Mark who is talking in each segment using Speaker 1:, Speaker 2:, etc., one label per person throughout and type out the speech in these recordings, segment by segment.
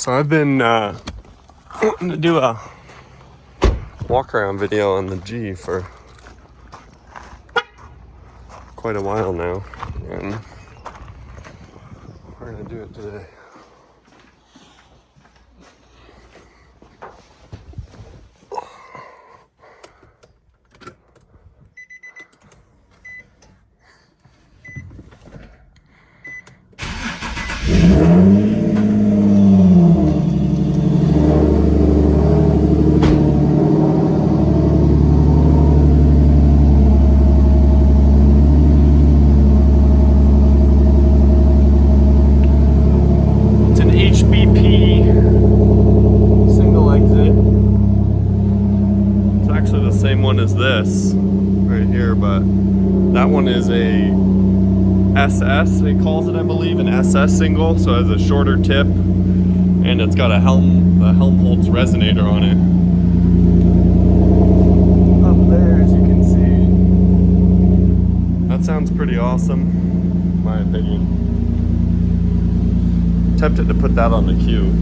Speaker 1: So I've been wanting to do a walk around video on the G for quite a while now, and we're gonna do it today. Same one as this right here, but that one is a SS, he calls it, I believe, an SS single, so it has a shorter tip and it's got a Helmholtz resonator on it. Up there, as you can see, that sounds pretty awesome in my opinion. Tempted to put that on the queue.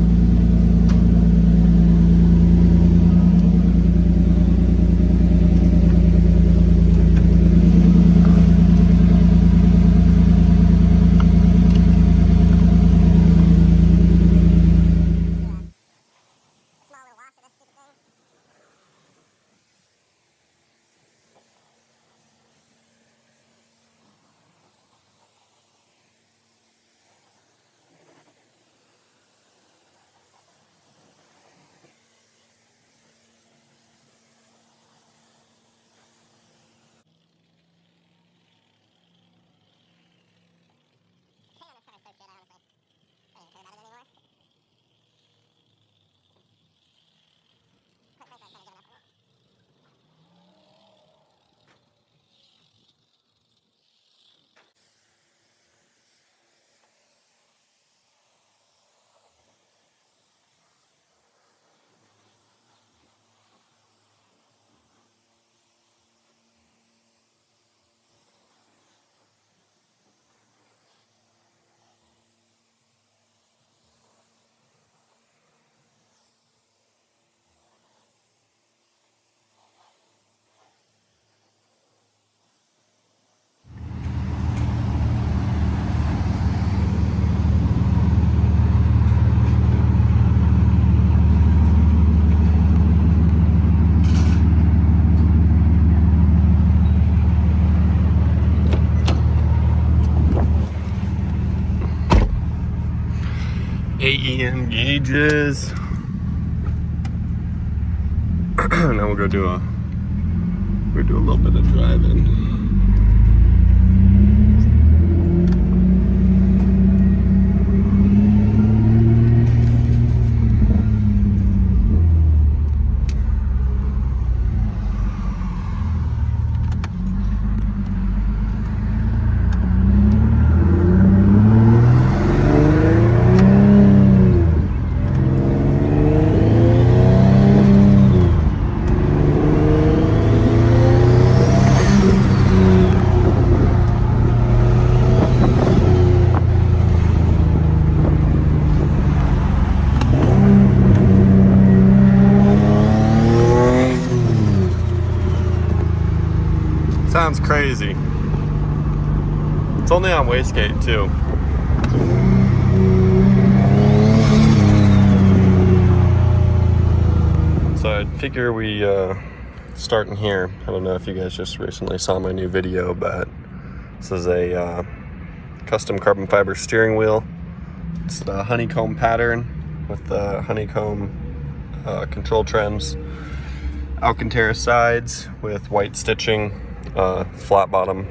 Speaker 1: AEM gauges. Now we'll do a little bit of driving. Sounds crazy. It's only on wastegate too. So I'd figure we starting here. I don't know if you guys just recently saw my new video, but this is a custom carbon fiber steering wheel. It's the honeycomb pattern with the honeycomb control trims, Alcantara sides with white stitching. Flat bottom,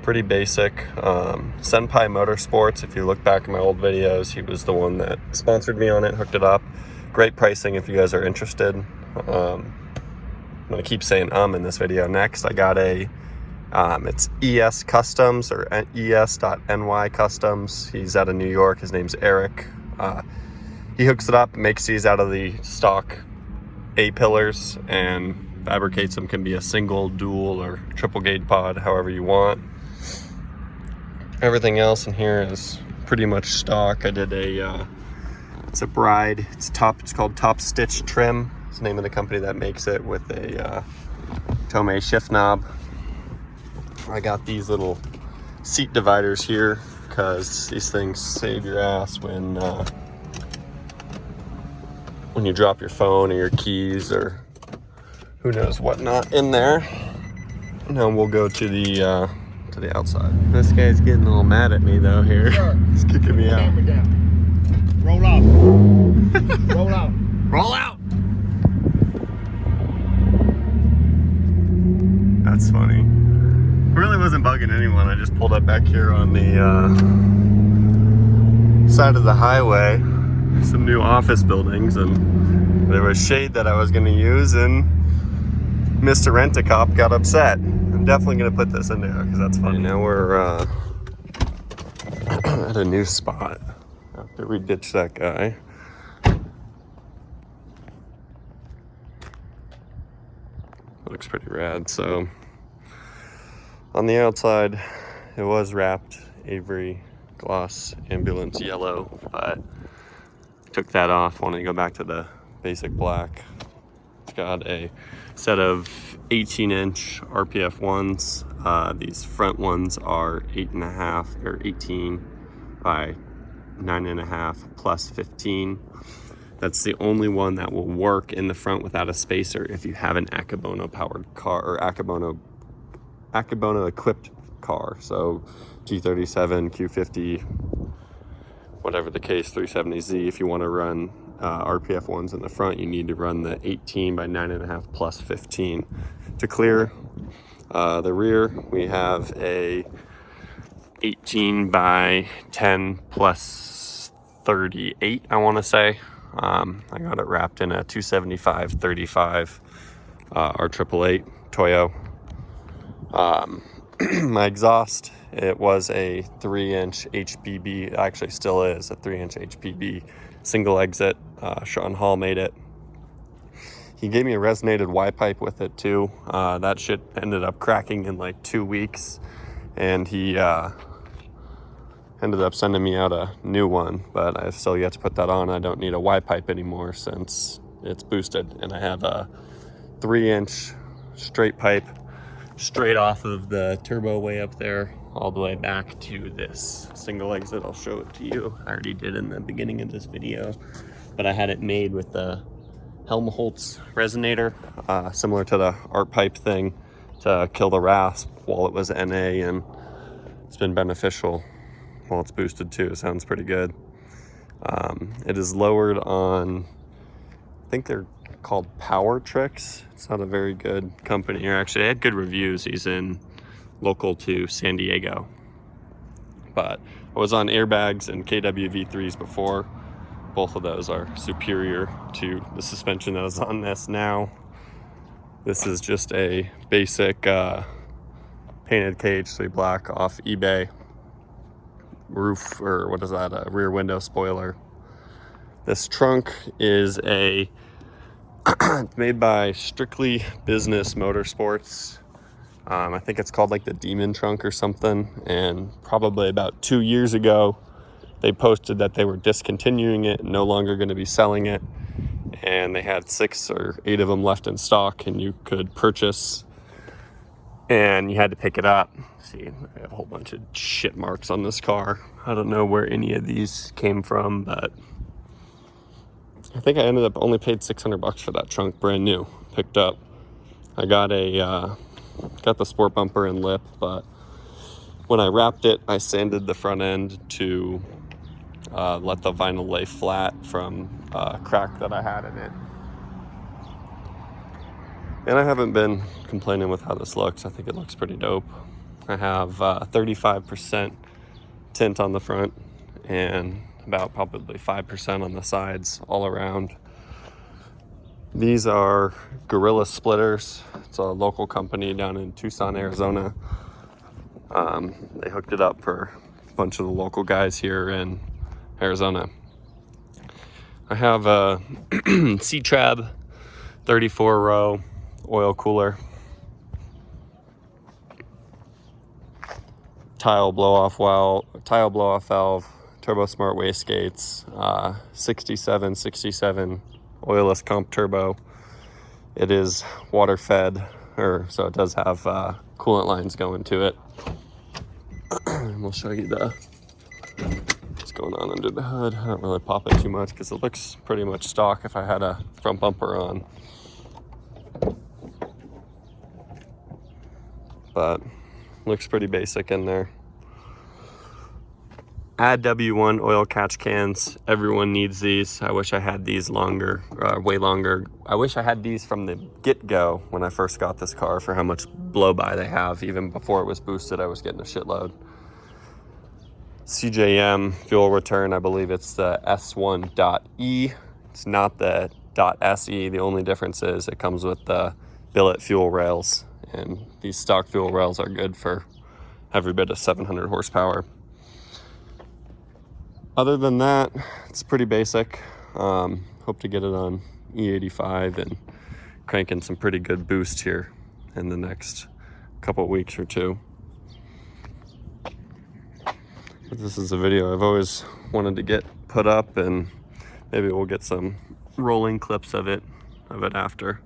Speaker 1: pretty basic. Senpai Motorsports, if you look back in my old videos, he was the one that sponsored me on it, hooked it up. Great pricing if you guys are interested. I'm gonna keep saying in this video. Next, I got it's Es.nycustoms or Es.nycustoms. He's out of New York. His name's Eric. He hooks it up, makes these out of the stock A-pillars and fabricates them. Can be a single, dual, or triple gauge pod, however you want. Everything else in here is pretty much stock. I did a It's a Bride. It's called Top Stitch Trim. It's the name of the company that makes it, with a Tomei shift knob. I got these little seat dividers here because these things save your ass when you drop your phone or your keys or who knows whatnot in there. Now we'll go to the outside. This guy's getting a little mad at me though here. Sure. He's kicking me out.
Speaker 2: Camera down. Roll out. Roll out.
Speaker 1: Roll out. That's funny. Really wasn't bugging anyone. I just pulled up back here on the side of the highway. Some new office buildings, and there was shade that I was going to use, and Mr. Rent-A-Cop got upset. I'm definitely going to put this in there because that's funny. Now we're at a new spot after we ditched that guy. Looks pretty rad. So on the outside, it was wrapped Avery gloss ambulance yellow, but took that off. Wanted to go back to the basic black. It's got a set of 18-inch RPF ones. These front ones are 8.5 or 18 by 9.5 plus 15. That's the only one that will work in the front without a spacer if you have an Akebono powered car or Akebono equipped car. So G37, Q50, whatever the case, 370Z. If you want to run RPF ones in the front, you need to run the 18 by 9.5 plus 15. To clear the rear, we have a 18 by 10 plus 38, I want to say. I got it wrapped in a 275/35 R888 Toyo. My exhaust, it was a 3-inch HPB, it actually still is a 3-inch HPB single exit. Sean Hall made it. He gave me a resonated Y pipe with it too. That shit ended up cracking in like 2 weeks, and he ended up sending me out a new one, but I've still yet to put that on. I don't need a Y pipe anymore since it's boosted, and I have a 3-inch straight pipe straight off of the turbo way up there all the way back to this single exit. I'll show it to you. I already did in the beginning of this video, but I had it made with the Helmholtz resonator, similar to the art pipe thing, to kill the rasp while it was NA, and it's been beneficial while it's boosted too. It sounds pretty good. It is lowered on, I think they're called Power Tricks. It's not a very good company. Or actually, I had good reviews. He's local to San Diego. But I was on airbags and KWV3s before. Both of those are superior to the suspension that is on this now. This is just a basic painted KH3 black off eBay. Roof, or what is that, a rear window spoiler. This trunk is made by Strictly Business Motorsports. I think it's called like the Demon Trunk or something, and probably about 2 years ago they posted that they were discontinuing it, no longer going to be selling it, and they had 6 or 8 of them left in stock, and you could purchase and you had to pick it up. See, I have a whole bunch of shit marks on this car. I don't know where any of these came from, but I think I ended up only paid $600 for that trunk, brand new, picked up. I got the sport bumper and lip, but when I wrapped it, I sanded the front end to let the vinyl lay flat from a crack that I had in it. And I haven't been complaining with how this looks. I think it looks pretty dope. I have 35% tint on the front and about probably 5% on the sides all around. These are Gorilla Splitters. It's a local company down in Tucson, Arizona. They hooked it up for a bunch of the local guys here in Arizona. I have a C-Trab 34 row oil cooler. Tile blow off valve, Turbo Smart wastegates, 67 oilless comp turbo. It is water fed, so it does have coolant lines going to it. And we'll show you what's going on under the hood. I don't really pop it too much because it looks pretty much stock if I had a front bumper on. But looks pretty basic in there. Add W1 oil catch cans. Everyone needs these. I wish I had these longer, way longer. I wish I had these from the get-go when I first got this car for how much blow-by they have. Even before it was boosted, I was getting a shitload. CJM fuel return, I believe it's the S1.E. It's not the .SE. The only difference is it comes with the billet fuel rails. And these stock fuel rails are good for every bit of 700 horsepower. Other than that, it's pretty basic. Hope to get it on E85 and cranking some pretty good boost here in the next couple weeks or two. But this is a video I've always wanted to get put up, and maybe we'll get some rolling clips of it after.